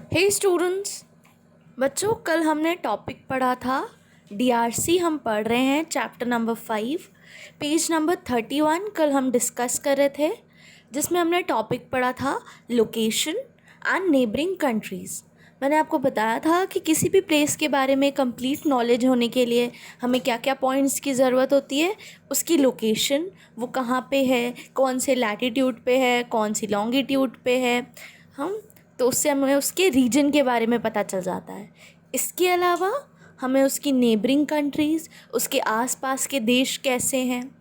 हे students, बच्चों कल हमने टॉपिक पढ़ा था डीआरसी। हम पढ़ रहे हैं चैप्टर नंबर 5 पेज नंबर 31। कल हम डिस्कस कर रहे थे जिसमें हमने टॉपिक पढ़ा था लोकेशन एंड नेबरिंग कंट्रीज़। मैंने आपको बताया था कि किसी भी प्लेस के बारे में कंप्लीट नॉलेज होने के लिए हमें क्या क्या पॉइंट्स की ज़रूरत होती है। उसकी लोकेशन, वो कहाँ पे है, कौन से लैटिट्यूड पे है, कौन सी लॉन्गिट्यूड पे है, हम तो उससे हमें उसके रीजन के बारे में पता चल जाता है। इसके अलावा हमें उसकी नेबरिंग कंट्रीज़, उसके आसपास के देश कैसे हैं,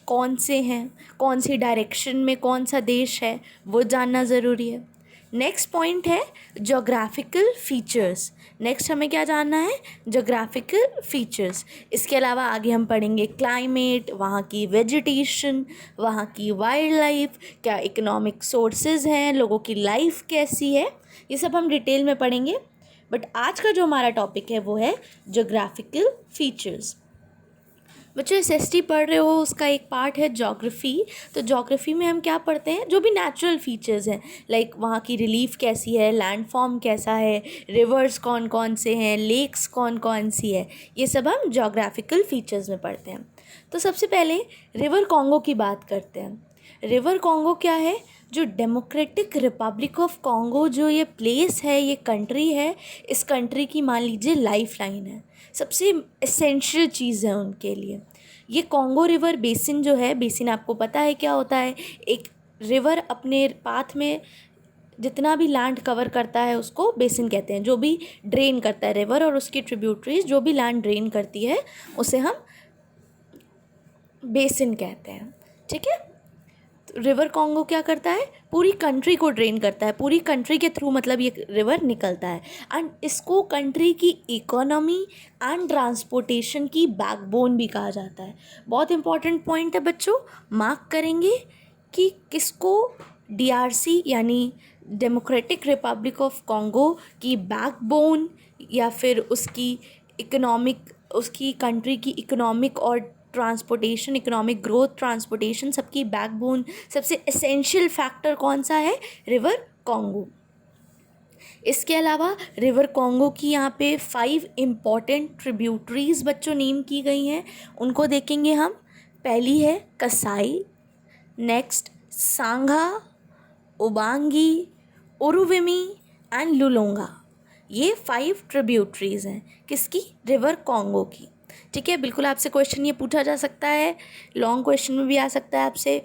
कौन से हैं, कौन सी डायरेक्शन में कौन सा देश है, वो जानना ज़रूरी है। नेक्स्ट पॉइंट है जोग्राफिकल फीचर्स। नेक्स्ट हमें क्या जानना है? Geographical features. इसके अलावा आगे हम पढ़ेंगे क्लाइमेट, वहाँ की वेजिटेशन, वहाँ की वाइल्ड लाइफ, क्या इकोनॉमिक सोर्सेज हैं, लोगों की लाइफ कैसी है, ये सब हम डिटेल में पढ़ेंगे। बट आज का जो हमारा टॉपिक है वो है जोग्राफिकल फीचर्स। बच्चों एसएसटी पढ़ रहे हो, उसका एक पार्ट है ज्योग्राफी। तो ज्योग्राफी में हम क्या पढ़ते हैं? जो भी नेचुरल फीचर्स हैं, लाइक वहाँ की रिलीफ कैसी है, लैंडफॉर्म कैसा है, रिवर्स कौन कौन से हैं, लेक्स कौन कौन सी है, ये सब हम ज्योग्राफिकल फीचर्स में पढ़ते हैं। तो सबसे पहले रिवर कॉन्गो की बात करते हैं। रिवर कॉन्गो क्या है? जो डेमोक्रेटिक रिपब्लिक ऑफ कॉन्गो, जो ये प्लेस है, ये कंट्री है, इस कंट्री की मान लीजिए लाइफ लाइन है, सबसे एसेंशियल चीज़ है उनके लिए। ये कॉन्गो रिवर बेसिन जो है, बेसिन आपको पता है क्या होता है? एक रिवर अपने पाथ में जितना भी लैंड कवर करता है उसको बेसिन कहते हैं। जो भी ड्रेन करता है रिवर और उसकी ट्रिब्यूटरीज जो भी लैंड ड्रेन करती है उसे हम बेसिन कहते हैं। ठीक है, रिवर कॉन्गो क्या करता है? पूरी कंट्री को ड्रेन करता है, पूरी कंट्री के थ्रू मतलब ये रिवर निकलता है। एंड इसको कंट्री की इकोनॉमी एंड ट्रांसपोर्टेशन की बैकबोन भी कहा जाता है। बहुत इंपॉर्टेंट पॉइंट है बच्चों, मार्क करेंगे कि किसको डीआरसी यानी डेमोक्रेटिक रिपब्लिक ऑफ कॉन्गो की बैकबोन या फिर उसकी इकोनॉमिक, उसकी कंट्री की इकोनॉमिक और ट्रांसपोर्टेशन, इकोनॉमिक ग्रोथ, ट्रांसपोर्टेशन, सबकी बैकबोन, सबसे एसेंशियल फैक्टर कौन सा है? River Congo. इसके अलावा रिवर कॉन्गो की यहाँ पे 5 इम्पॉर्टेंट ट्रिब्यूटरीज बच्चों नेम की गई हैं, उनको देखेंगे हम। पहली है कसाई, नेक्स्ट सांगा, उबांगी, उरुविमी एंड लुलोंगा। ये 5 ट्रिब्यूटरीज हैं किसकी? रिवर कॉन्गो की। ठीक है, बिल्कुल आपसे क्वेश्चन ये पूछा जा सकता है, लॉन्ग क्वेश्चन में भी आ सकता है आपसे।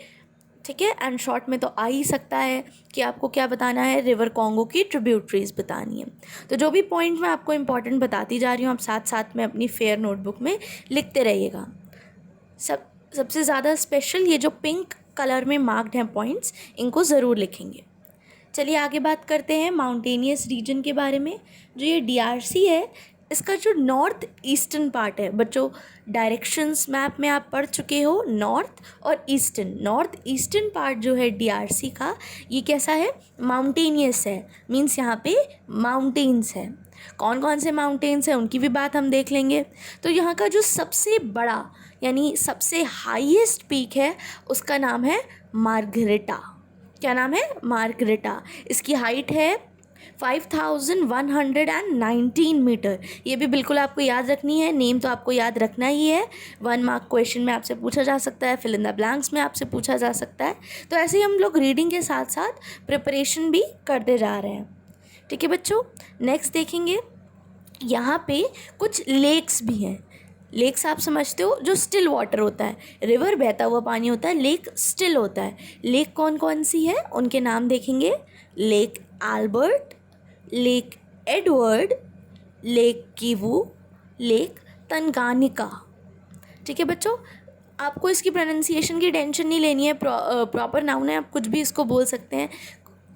ठीक है, एंड शॉर्ट में तो आ ही सकता है कि आपको क्या बताना है? रिवर कॉन्गो की ट्रिब्यूटरीज बतानी है। तो जो भी पॉइंट मैं आपको इंपॉर्टेंट बताती जा रही हूँ, आप साथ साथ में अपनी फेयर नोटबुक में लिखते रहिएगा। सबसे ज़्यादा स्पेशल ये जो पिंक कलर में मार्क्ड हैं पॉइंट्स, इनको ज़रूर लिखेंगे। चलिए आगे बात करते हैं माउंटेनियस रीजन के बारे में। जो ये डीआरसी है, इसका जो नॉर्थ ईस्टर्न पार्ट है, बच्चों डायरेक्शंस मैप में आप पढ़ चुके हो, नॉर्थ और ईस्टर्न। नॉर्थ ईस्टर्न पार्ट जो है डीआरसी का, ये कैसा है? माउंटेनियस है, मीन्स यहाँ पे माउंटेन्स है। कौन कौन से माउंटेन्स हैं उनकी भी बात हम देख लेंगे। तो यहाँ का जो सबसे बड़ा यानी सबसे हाईएस्ट पीक है उसका नाम है मार्गरेटा। क्या नाम है? मार्गरेटा। इसकी हाइट है 5119 मीटर। ये भी बिल्कुल आपको याद रखनी है, नेम तो आपको याद रखना ही है। 1 मार्क क्वेश्चन में आपसे पूछा जा सकता है, फिल इन द ब्लैंक्स में आपसे पूछा जा सकता है। तो ऐसे ही हम लोग रीडिंग के साथ साथ प्रिपरेशन भी करते जा रहे हैं। ठीक है बच्चों, नेक्स्ट देखेंगे यहाँ पे कुछ लेक्स भी हैं। लेक्स आप समझते हो, जो स्टिल वाटर होता है, रिवर बहता हुआ पानी होता है, लेक स्टिल होता है। लेक कौन कौन सी है उनके नाम देखेंगे। Lake Albert, lake Edward, lake Kivu, lake Tanganyika. ठीक है बच्चों, आपको इसकी प्रोनाउंसिएशन की टेंशन नहीं लेनी है, प्रॉपर नाउन है, आप कुछ भी इसको बोल सकते हैं।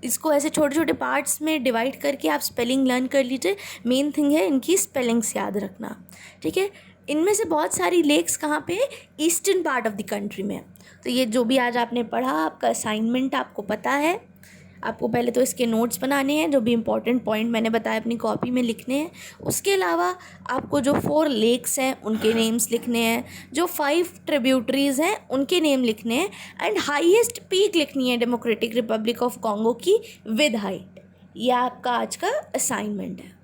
इसको ऐसे छोटे छोटे पार्ट्स में डिवाइड करके आप स्पेलिंग लर्न कर लीजिए। मेन थिंग है इनकी स्पेलिंग्स याद रखना। ठीक है, इनमें से बहुत सारी लेक्स कहाँ पे है? Eastern part of the country में। तो ये जो भी आज आपने पढ़ा, आपका असाइनमेंट आपको पता है। आपको पहले तो इसके नोट्स बनाने हैं, जो भी इंपॉर्टेंट पॉइंट मैंने बताया अपनी कॉपी में लिखने हैं। उसके अलावा आपको जो 4 लेक्स हैं उनके नेम्स लिखने हैं, जो 5 ट्रिब्यूटरीज़ हैं उनके नेम लिखने हैं, एंड हाईएस्ट पीक लिखनी है डेमोक्रेटिक रिपब्लिक ऑफ कॉन्गो की विद हाइट। ये आपका आज का असाइनमेंट है।